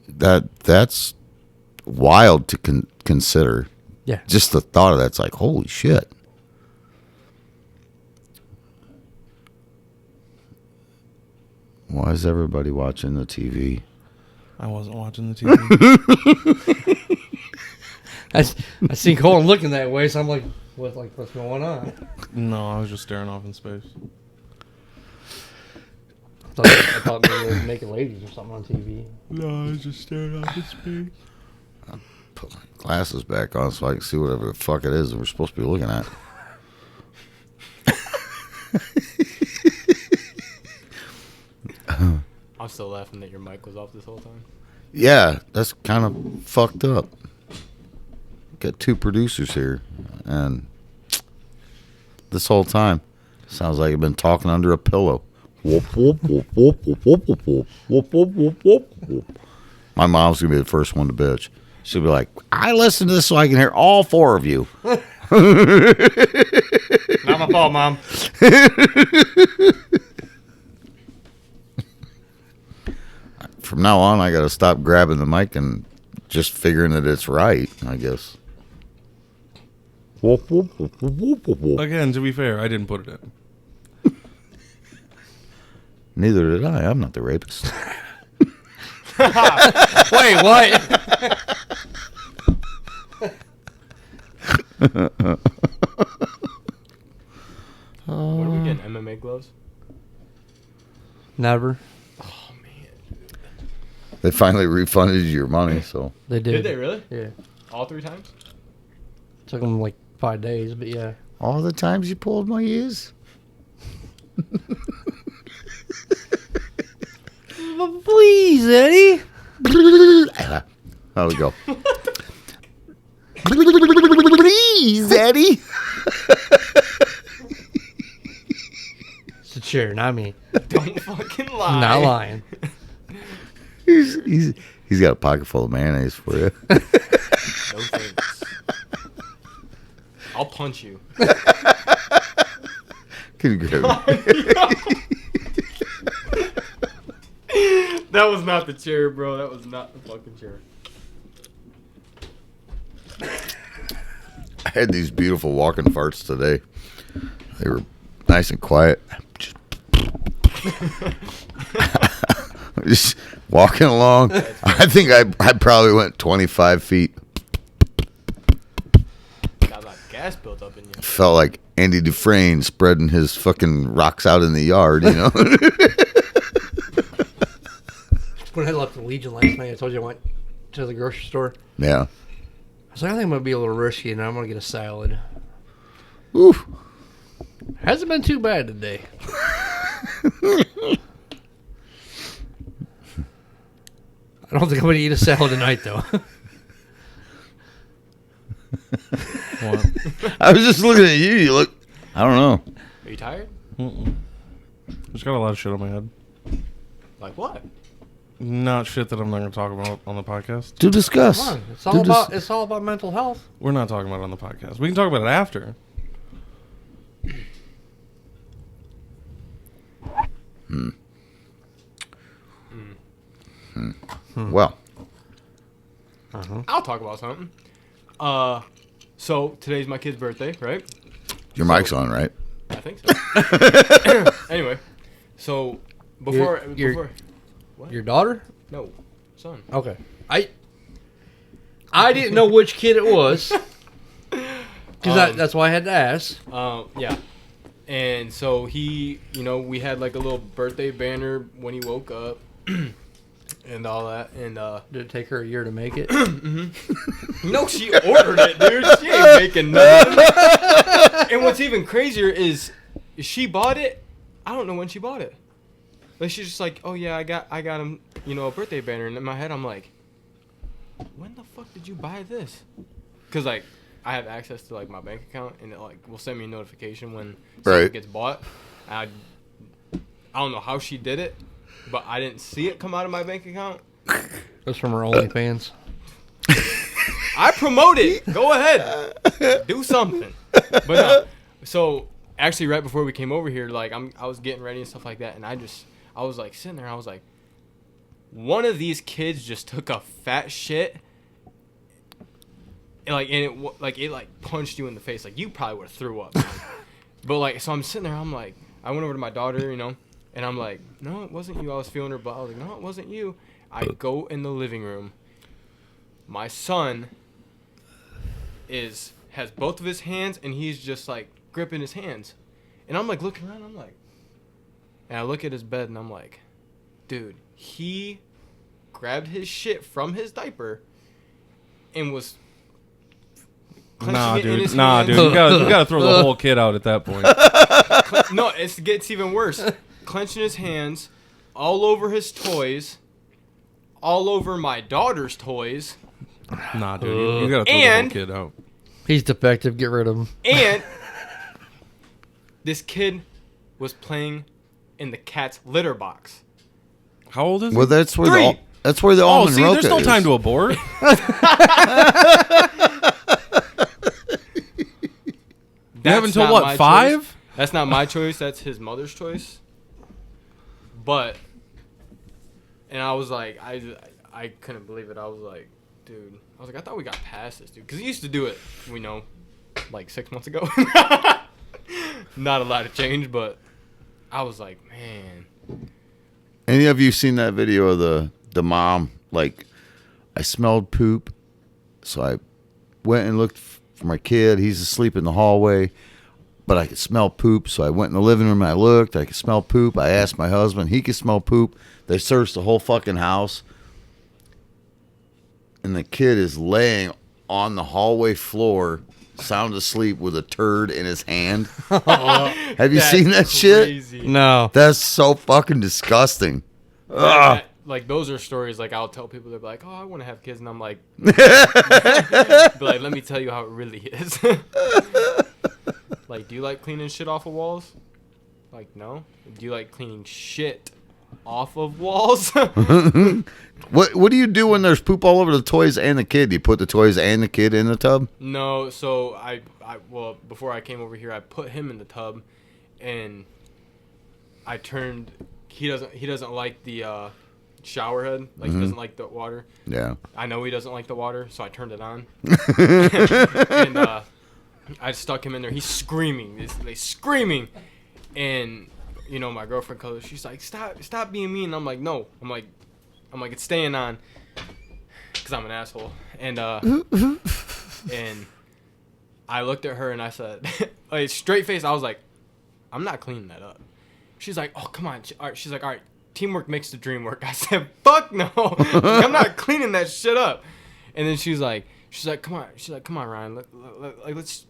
That's wild to consider. Yeah. Just the thought of that's like, holy shit. Why is everybody watching the TV? I wasn't watching the TV. I see Colin looking that way, so I'm like, what's going on? No, I was just staring off in space. I thought maybe they were naked ladies or something on TV. No, I was just staring off in space. Put my glasses back on so I can see whatever the fuck it is that we're supposed to be looking at. I'm still laughing that your mic was off this whole time. Yeah, that's kind of fucked up. Got two producers here, and this whole time sounds like I've been talking under a pillow. Whoop, whoop, whoop, whoop, whoop, whoop, whoop, whoop, whoop, whoop, whoop, whoop, whoop. My mom's gonna be the first one to bitch. She'll be like, I listen to this so I can hear all four of you. Not my fault, Mom. From now on, I got to stop grabbing the mic and just figuring that it's right, I guess. Whoop, whoop, whoop, whoop, whoop, whoop, whoop. Again, to be fair, I didn't put it in. Neither did I. I'm not the rapist. Wait, what? What are we getting? MMA gloves? Never. Oh man. They finally refunded you your money, so. They did. Did they really? Yeah. All 3 times? Took them like 5 days, but yeah. All the times you pulled my ears? Please, Eddie. How we go? Please, Eddie. It's a chair, not me. Don't fucking lie. Not lying. He's got a pocket full of mayonnaise for you. No thanks. I'll punch you. Can you grab me? That was not the chair, bro. That was not the fucking chair. I had these beautiful walking farts today. They were nice and quiet. Just walking along. I think I probably went 25 feet. Got a lot of gas built up in you. Felt like Andy Dufresne spreading his fucking rocks out in the yard, you know? When I left the Legion last night, I told you I went to the grocery store. Yeah. I was like, I think I'm going to be a little risky, and I'm going to get a salad. Oof. Hasn't been too bad today. I don't think I'm going to eat a salad tonight, though. What? I was just looking at you. You look, I don't know. Are you tired? Mm-mm. Just got a lot of shit on my head. Like what? Not shit that I'm not going to talk about on the podcast. To discuss. Come on. It's all about mental health. We're not talking about it on the podcast. We can talk about it after. Well, I'll talk about something. So today's my kid's birthday, right? your mic's on, right? I think so. Anyway, so before Your daughter? no son. Okay. I didn't know which kid it was. Because that's why I had to ask. Yeah. And so he, we had like a little birthday banner when he woke up and all that. And Did it take her a year to make it? no, she ordered it, dude. She ain't making nothing. And what's even crazier is she bought it. I don't know when she bought it. Like she's just like, oh yeah, I got him, a birthday banner. And in my head, I'm like, when the fuck did you buy this? Because like I have access to like my bank account, and it like will send me a notification when something gets bought. I don't know how she did it, but I didn't see it come out of my bank account. That's from her OnlyFans. I promote it. Go ahead, do something. But no. So actually, right before we came over here, like I was getting ready and stuff like that, and I was like sitting there. I was like, one of these kids just took a fat shit. And it punched you in the face. Like you probably would have threw up. Man. But like, so I'm sitting there. I'm like, I went over to my daughter, and I'm like, no, it wasn't you. I was feeling her butt. I was like, no, it wasn't you. I go in the living room. My son has both of his hands, and he's just like gripping his hands, and I'm like looking around. And I look at his bed, and I'm like, dude, he grabbed his shit from his diaper, and was. Nah, dude. Dude. You gotta throw the whole kid out at that point. No, it gets even worse. Clenching his hands all over his toys, all over my daughter's toys. Nah, dude. You gotta throw the whole kid out. He's defective. Get rid of him. And this kid was playing in the cat's litter box. How old is he? Well, that's where 3. the Oh, almond see, roca there's no is. time to abort. You have until not what, my 5? choice. That's not my choice. That's his mother's choice. And I was like, I couldn't believe it. I was like, dude. I was like, I thought we got past this, dude. Because he used to do it, like 6 months ago. Not a lot of change, but I was like, man. Any of you seen that video of the mom? Like, I smelled poop, so I went and looked for my kid. He's asleep in the hallway, but I could smell poop, so I went in the living room and I looked. I could smell poop. I asked my husband. He could smell poop. They searched the whole fucking house, and the kid is laying on the hallway floor, sound asleep with a turd in his hand. Have you seen that shit? No. That's so fucking disgusting. Ugh. Like, those are stories, like, I'll tell people, they're like, oh, I want to have kids, and I'm like, but like, let me tell you how it really is. Like, do you like cleaning shit off of walls? Like, no. Do you like cleaning shit off of walls? What do you do when there's poop all over the toys and the kid? Do you put the toys and the kid in the tub? No, so well, before I came over here, I put him in the tub, and I turned. He doesn't like the shower head. Like, he doesn't like the water. Yeah. I know he doesn't like the water, so I turned it on. And I stuck him in there. He's screaming. He's screaming, and my girlfriend calls. She's like, stop being mean. And I'm like, no. I'm like, it's staying on, because I'm an asshole. And and I looked at her and I said, like, straight face, I was like, I'm not cleaning that up. She's like, oh, come on. She's like, all right, teamwork makes the dream work. I said, fuck no. I'm not cleaning that shit up. And then she's like, come on, Ryan. Let's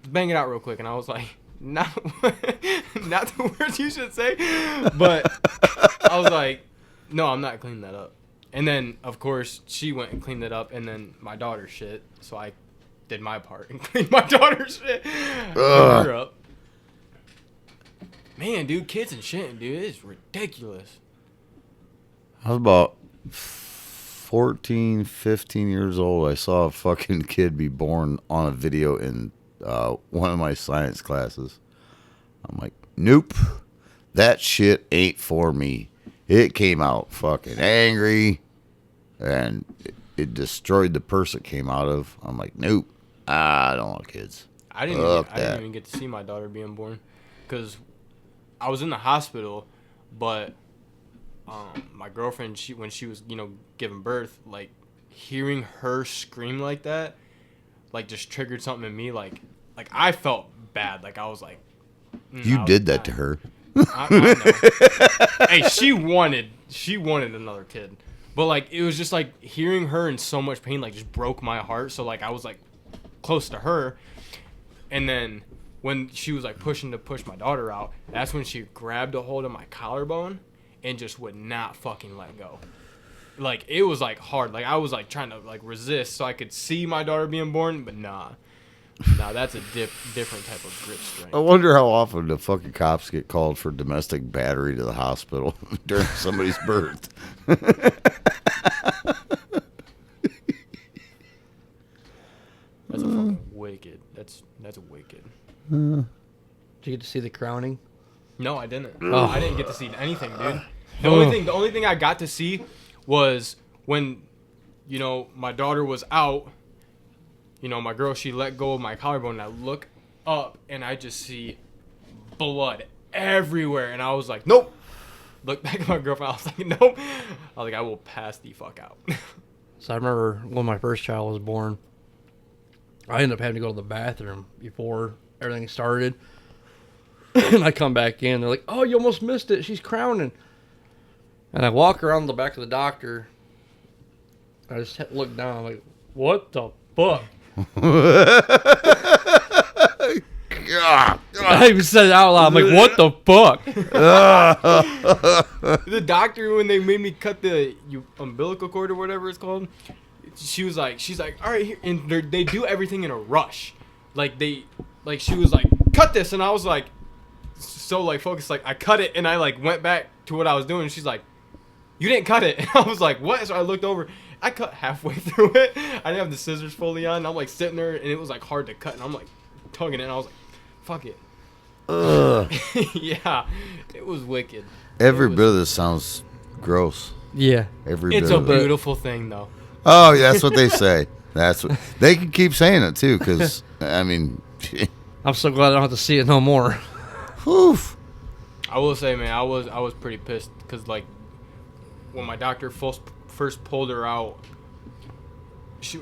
bang it out real quick. And I was like, not the words you should say. But I was like, no, I'm not cleaning that up. And then, of course, she went and cleaned it up. And then my daughter's shit. So I did my part and cleaned my daughter's shit. Cleaned her up. Man, dude, kids and shit, dude, it's ridiculous. I was about 14, 15 years old. I saw a fucking kid be born on a video in one of my science classes. I'm like, nope, that shit ain't for me. It came out fucking angry, and it destroyed the purse it came out of. I'm like, nope, I don't want kids. I didn't even get to see my daughter being born because I was in the hospital, but my girlfriend, when she was, giving birth, like, hearing her scream like that, like, just triggered something in me. Like I felt bad. Like, I was like, You did that to her. I know. Hey, she wanted another kid, but like, it was just like hearing her in so much pain, like, just broke my heart. So like, I was like close to her, and then when she was like push my daughter out, that's when she grabbed a hold of my collarbone and just would not fucking let go. Like, it was like hard. Like, I was like trying to like resist so I could see my daughter being born, but nah, that's a different type of grip strength. I wonder how often the fucking cops get called for domestic battery to the hospital during somebody's birth. That's a fucking wicked. That's a wicked. Did you get to see the crowning? No, I didn't. Oh. I didn't get to see anything, dude. The only thing I got to see was when, my daughter was out. My girl, she let go of my collarbone, and I look up, and I just see blood everywhere, and I was like, nope. Look back at my girlfriend, I was like, nope. I was like, I will pass the fuck out. So I remember when my first child was born, I ended up having to go to the bathroom before everything started. And I come back in, they're like, oh, you almost missed it. She's crowning. And I walk around the back of the doctor. I just look down, I'm like, what the fuck? I even said it out loud. I'm like, what the fuck? The doctor, when they made me cut the umbilical cord or whatever it's called, she's like, all right, here. And they do everything in a rush. She was like, cut this. And I was like, so like focused, like I cut it. And I like went back to what I was doing. And she's like, you didn't cut it. And I was like, what? So I looked over. I cut halfway through it. I didn't have the scissors fully on. And I'm like sitting there, and it was like hard to cut. And I'm like tugging it. And I was like, fuck it. Yeah, it was wicked. Every bit of this sounds gross. Yeah. It's a beautiful thing, though. Oh, yeah, that's what they say. That's what they can keep saying it too, because I mean, I'm so glad I don't have to see it no more. whew. I will say, man, I was pretty pissed because like when my doctor first pulled her out, she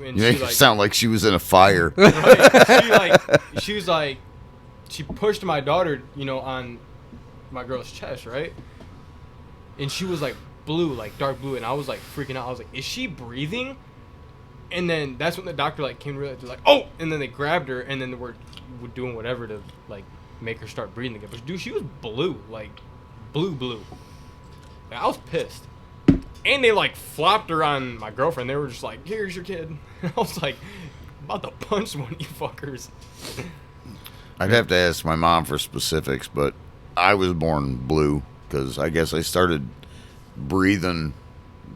sound like she was in a fire. Right, she was like, she pushed my daughter, on my girl's chest, right? And she was like blue, like dark blue, and I was like freaking out. I was like, is she breathing? And then that's when the doctor like came to realize, like, oh, and then they grabbed her, and then we're doing whatever to like make her start breathing again. But dude, she was blue, like blue. Like, I was pissed. And they like flopped her on my girlfriend. They were just like, here's your kid. And I was like, about to punch one of you fuckers. I'd have to ask my mom for specifics, but I was born blue because I guess I started breathing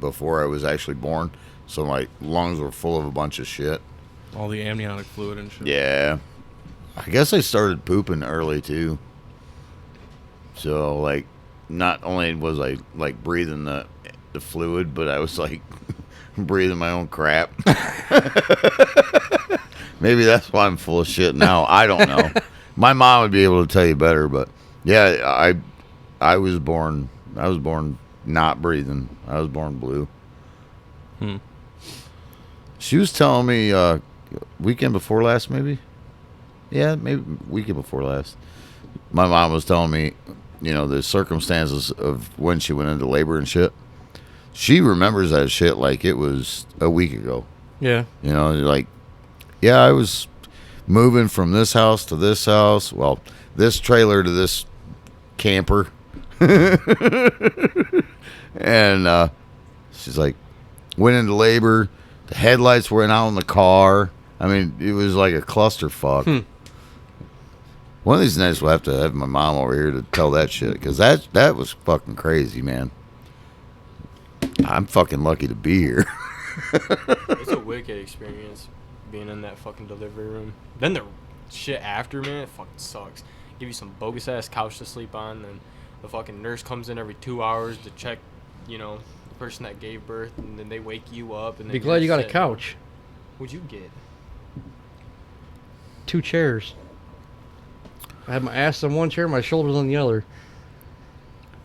before I was actually born, so my lungs were full of a bunch of shit. All the amniotic fluid and shit. Yeah. I guess I started pooping early too. So like, not only was I like breathing the fluid, but I was like breathing my own crap. Maybe that's why I'm full of shit now. I don't know. My mom would be able to tell you better, but yeah, I was born not breathing. I was born blue. She was telling me weekend before last, maybe. Yeah, maybe weekend before last. My mom was telling me, the circumstances of when she went into labor and shit. She remembers that shit like it was a week ago. Yeah. Like, yeah, I was moving from this house to this house. Well, this trailer to this camper. And she's like, went into labor. The headlights went out in the car. I mean, it was like a clusterfuck. One of these nights we'll have to have my mom over here to tell that shit because that was fucking crazy, man. I'm fucking lucky to be here. It's a wicked experience being in that fucking delivery room. Then the shit after, man, it fucking sucks. Give you some bogus ass couch to sleep on, then the fucking nurse comes in every 2 hours to check, the person that gave birth, and then they wake you up. And then Be glad you got a sit- couch. What'd you get? 2 chairs. I had my ass on one chair, my shoulders on the other.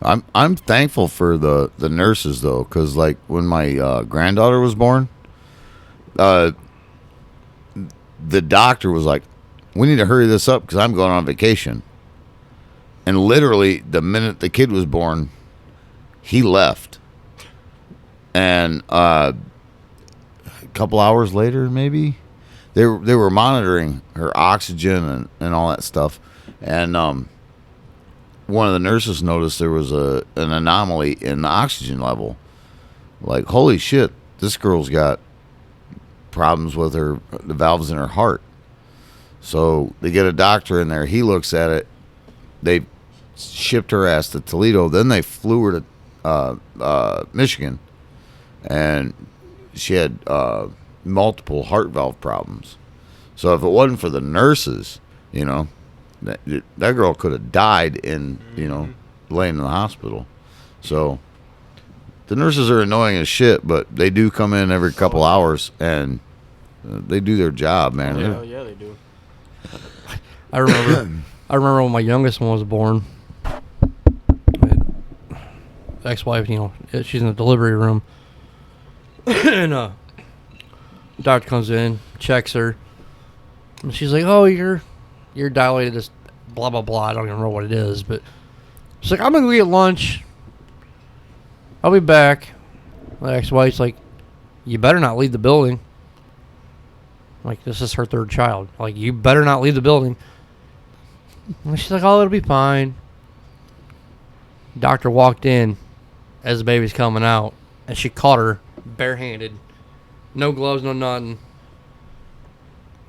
I'm thankful for the nurses though, because like when my granddaughter was born, the doctor was like, "We need to hurry this up because I'm going on vacation." And literally, the minute the kid was born, he left. And a couple hours later, maybe they were monitoring her oxygen and all that stuff, and one of the nurses noticed there was an anomaly in the oxygen level. Like, holy shit, this girl's got problems with the valves in her heart. So they get a doctor in there. He looks at it. They shipped her ass to Toledo. Then they flew her to Michigan, and she had multiple heart valve problems. So if it wasn't for the nurses, that girl could have died in, laying in the hospital. So the nurses are annoying as shit, but they do come in every couple hours and they do their job, man. Yeah, they do. I remember when my youngest one was born. Ex-wife, she's in the delivery room, and doctor comes in, checks her, and she's like, "Oh, you're dilated, this blah blah blah." I don't even know what it is, but she's like, "I'm gonna go get lunch. I'll be back." My ex-wife's like, "You better not leave the building." Like, this is her third child. Like, you better not leave the building. And she's like, "Oh, it'll be fine." Doctor walked in as the baby's coming out, and she caught her barehanded, no gloves, no nothing.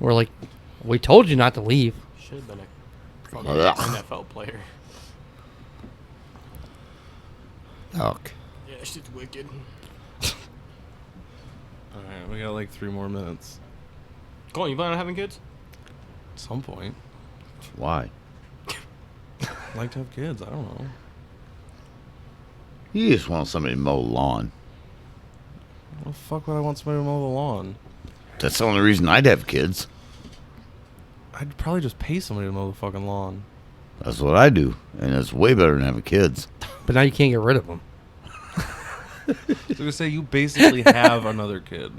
We're like, "We told you not to leave." Should have been a fucking Ugh. NFL player. Yuck. Yeah, shit's wicked. Alright, we got like 3 more minutes. Go on, you plan on having kids? At some point. Why? I'd like to have kids, I don't know. You just want somebody to mow the lawn. What the fuck would I want somebody to mow the lawn? That's the only reason I'd have kids. I'd probably just pay somebody to mow the fucking lawn. That's what I do, and it's way better than having kids. But now you can't get rid of them. So I'm gonna say you basically have another kid.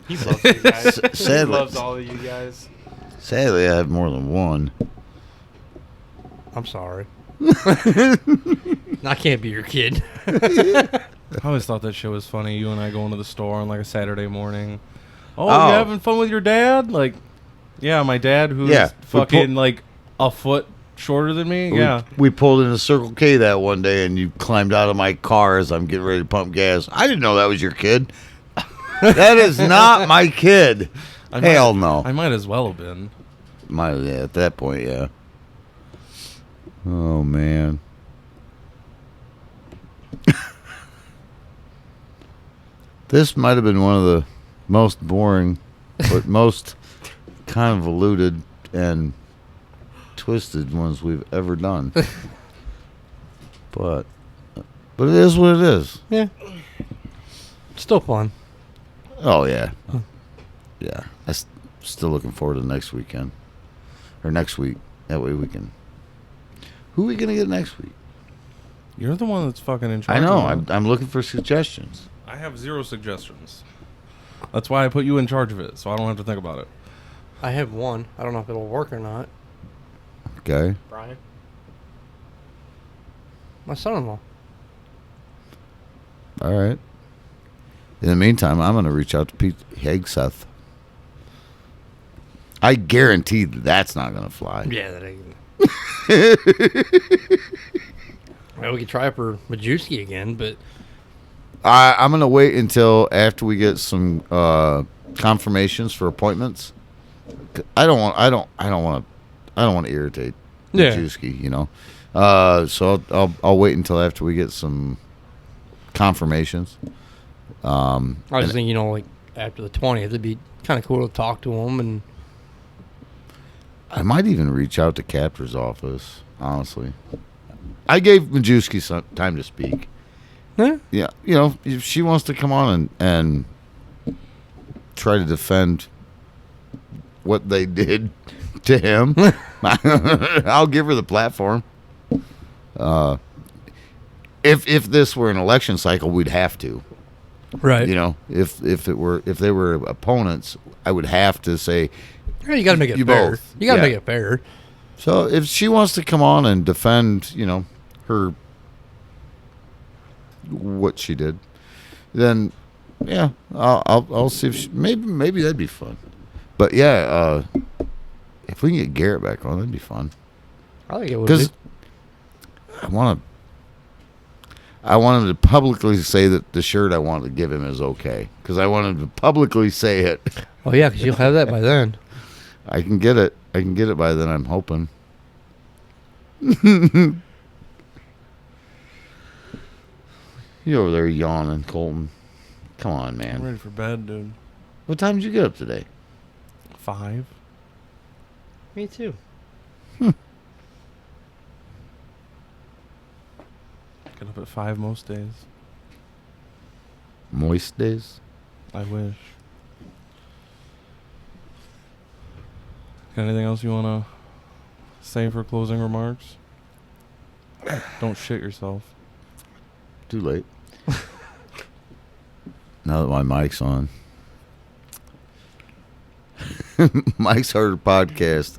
He loves you guys. He Sadly, loves all of you guys. sadly, I have more than one. I'm sorry. I can't be your kid. I always thought that shit was funny. You and I going to the store on like a Saturday morning. Oh, Oh. you having fun with your dad? Like, yeah, my dad who's Yeah, we fucking like a foot shorter than me. Yeah. We pulled into Circle K that one day, and you climbed out of my car as I'm getting ready to pump gas. I didn't know that was your kid. That is not my kid. Hell no. I might as well have been. Yeah, at that point, yeah. Oh, man. This might have been one of the most boring, but most convoluted and twisted ones we've ever done. But it is what it is. Yeah. Still fun. Oh, yeah. Yeah. Still looking forward to next weekend. Or next week. That way we can... Who are we going to get next week? You're the one that's fucking in charge. I know. of it. I'm looking for suggestions. I have 0 suggestions. That's why I put you in charge of it, so I don't have to think about it. I have one. I don't know if it'll work or not. Okay. Brian? My son-in-law. All right. In the meantime, I'm going to reach out to Pete Hegseth. I guarantee that's not going to fly. Yeah, that ain't. Well, we could try for Majewski again, but I'm gonna wait until after we get some confirmations for appointments. I don't want to irritate Yeah. Majewski, you know. So I'll wait until after we get some confirmations. I was just thinking, like after the 20th, it'd be kind of cool to talk to him, and I might even reach out to Captor's office. Honestly, I gave Majewski some time to speak. Yeah, if she wants to come on and try to defend what they did to him, I'll give her the platform. If this were an election cycle, we'd have to. right. If they were opponents, I would have to say. Yeah, you got to make it You fair. both. You got to Yeah. make it fair. So if she wants to come on and defend, her what she did, then yeah, I'll see if maybe that'd be fun. But yeah, if we can get Garrett back on, that'd be fun. I think it would Because be. I want him to publicly say that the shirt I want to give him is okay. Because I want him to publicly say it. Oh yeah, because you'll have that by then. I can get it. I can get it by then. I'm hoping. You over there yawning, Colton? Come on, I'm man. ready for bed, dude. What time did you get up today? 5. Me too. Get up at 5 most days. Moist days. I wish. Got anything else you want to say for closing remarks? Don't shit yourself. Too late. Now that my mic's on. Mike's Harder Podcast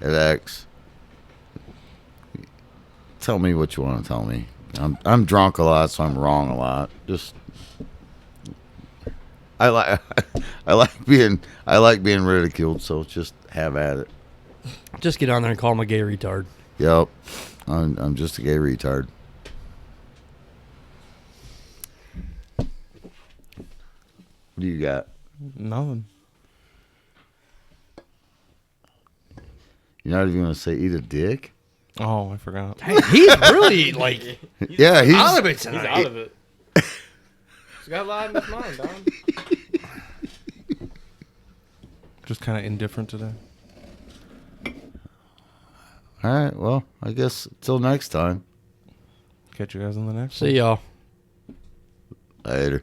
at X. Tell me what you want to tell me. I'm drunk a lot, so I'm wrong a lot. Just I like being ridiculed, so just have at it. Just get on there and call him a gay retard. Yep. I'm just a gay retard. What do you got? Nothing. You're not even gonna say eat a dick? Oh, I forgot. Hey, he's really like Yeah, he's out of it He's tonight. out of it. He's got a lot in his mind, dog. Just kind of indifferent today. All right. Well, I guess till next time. Catch you guys on the next one. See y'all. Later.